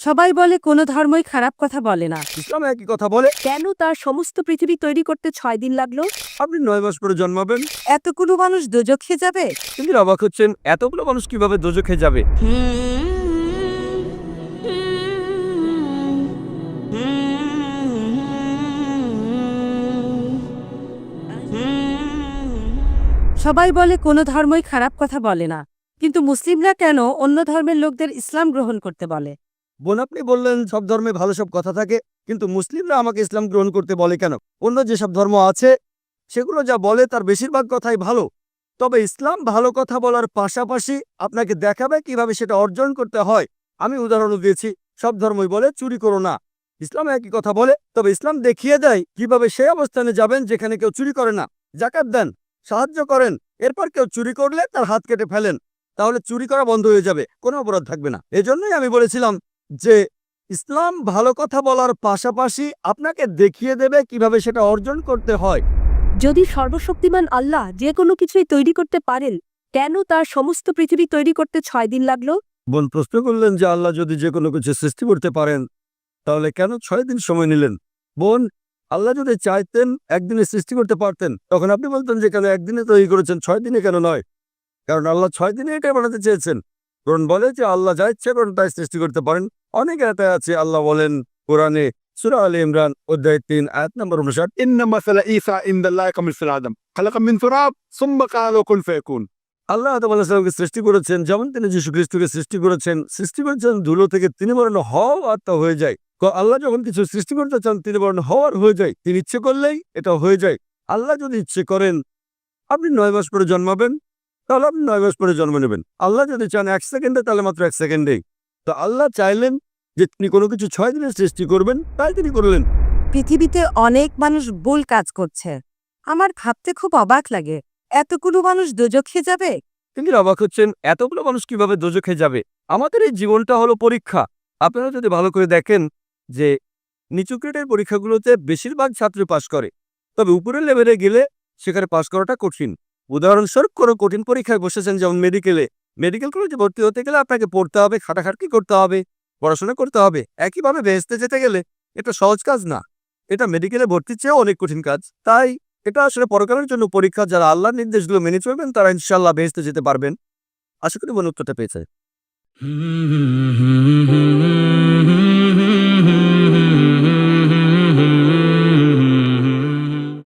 সবাই বলে কোনো ধর্মই খারাপ কথা বলে না, ইসলাম একই কথা বলে। কেন তার সমস্ত পৃথিবী তৈরি করতে 6 দিন লাগলো? আপনি 9 মাস পরে জন্মাবেন। এতগুলো মানুষ দোজখে যাবে? তিনি অবাক হচ্ছেন, এতগুলো মানুষ কিভাবে দোজখে যাবে। সবাই বলে কোনো ধর্মই খারাপ কথা বলে না, কিন্তু মুসলিমরা কেন অন্য ধর্মের লোকদের ইসলাম গ্রহণ করতে বলে? বোন, আপনি বললেন সব ধর্মে ভালো সব কথা থাকে, কিন্তু মুসলিমরা আমাকে ইসলাম গ্রহণ করতে বলে কেন? অন্য যেসব ধর্ম আছে সেগুলো যা বলে তার বেশিরভাগ কথাই ভালো, তবে ইসলাম ভালো কথা বলার পাশাপাশি আপনাকে দেখাবে কিভাবে সেটা অর্জন করতে হয়। আমি উদাহরণ দিয়েছি, সব ধর্মই বলে চুরি করো না, ইসলাম একই কথা বলে, তবে ইসলাম দেখিয়ে দেয় কিভাবে সেই অবস্থানে যাবেন যেখানে কেউ চুরি করে না। জাকাত দেন, সাহায্য করেন, এরপর কেউ চুরি করলে তার হাত কেটে ফেলেন, তাহলে চুরি করা বন্ধ হয়ে যাবে, কোনো অপরাধ থাকবে না। এজন্যই আমি বলেছিলাম যে ইসলাম ভালো কথা বলার পাশাপাশি আপনাকে দেখিয়ে দেবে কিভাবে সেটা অর্জন করতে হয়। যদি সর্বশক্তিমান আল্লাহ যে কোনো কিছুই তৈরি করতে পারেন, কেন তার সমস্ত পৃথিবী তৈরি করতে 6 দিন লাগলো? বোন প্রশ্ন করলেন যে আল্লাহ যদি যে কোনো কিছু সৃষ্টি করতে পারেন তাহলে কেন 6 দিন সময় নিলেন। বোন, আল্লাহ যদি চাইতেন একদিনে সৃষ্টি করতে পারতেন, তখন আপনি বলতেন যে কেন একদিনে তৈরি করেছেন, 6 দিনে কেন নয়? কারণ আল্লাহ 6 দিনে এটাই বানাতে চেয়েছেন। কোরআন বলে যে আল্লাহ যা ইচ্ছে করেন তাই সৃষ্টি করতে পারেন। অনেক আয়াতে আছে, আল্লাহ বলেন কোরআনে সূরা আলে ইমরান অধ্যায় 3 আয়াত নম্বর 59, إن مثل عيسى عند الله كمثل آدم خلق من تراب ثم قال له كن فيكون। আল্লাহ আদম আলাইহিস সালামকে সৃষ্টি করেছেন যেমন তিনি যীশু খ্রিস্টকে সৃষ্টি করেছেন ধুলো থেকে, তিনি বলেন হও আর তা হয়ে যায়। আল্লাহ যখন কিছু সৃষ্টি করতে চান তিনি বলেন হওয়ার হয়ে যায়, তিনি ইচ্ছে করলেই এটা হয়ে যায়। আল্লাহ যদি ইচ্ছে করেন আপনি 9 মাস পরে জন্মাবেন, তাহলে আপনি 9 মাস পরে জন্ম নেবেন। আল্লাহ যদি চান 1 সেকেন্ডে, তাহলে মাত্র 1 সেকেন্ডেই। তো আল্লাহ চাইলেন যে তিনি কোনো কিছু 6 দিনে সৃষ্টি করবেন, তাই তিনি করলেন। পৃথিবীতে অনেক মানুষ ভুল কাজ করছে, আমার ভাবতে খুব অবাক লাগে, এতগুলো মানুষ দোজখে যাবে? তিনি অবাক হচ্ছেন, এতগুলো মানুষ কিভাবে দোজখে যাবে। আমাদের এই জীবনটা হলো পরীক্ষা। আপনারা যদি ভালো করে দেখেন যে নিচু গ্রেডের পরীক্ষাগুলোতে বেশিরভাগ ছাত্র পাশ করে, তবে উপরের লেভেলে গেলে সেখানে পাশ করাটা কঠিন। উদাহরণস্বরূপ কোনো কঠিন পরীক্ষায় বসেছেন, যেমন মেডিকেল কলেজে ভর্তি হতে গেলে আপনাকে পড়তে হবে, খাটাখাটনি করতে হবে, পড়াশোনা করতে হবে। একইভাবে বেহেশতে যেতে গেলে এটা সহজ কাজ না, এটা মেডিকেলে ভর্তির চেয়েও অনেক কঠিন কাজ। তাই এটা আসলে পরকালের জন্য পরীক্ষা। যারা আল্লাহর নির্দেশগুলো মেনে চলবেন তারা ইনশাআল্লাহ বেহেশতে যেতে পারবেন। আশা করি বোন উত্তরটা পেয়েছে।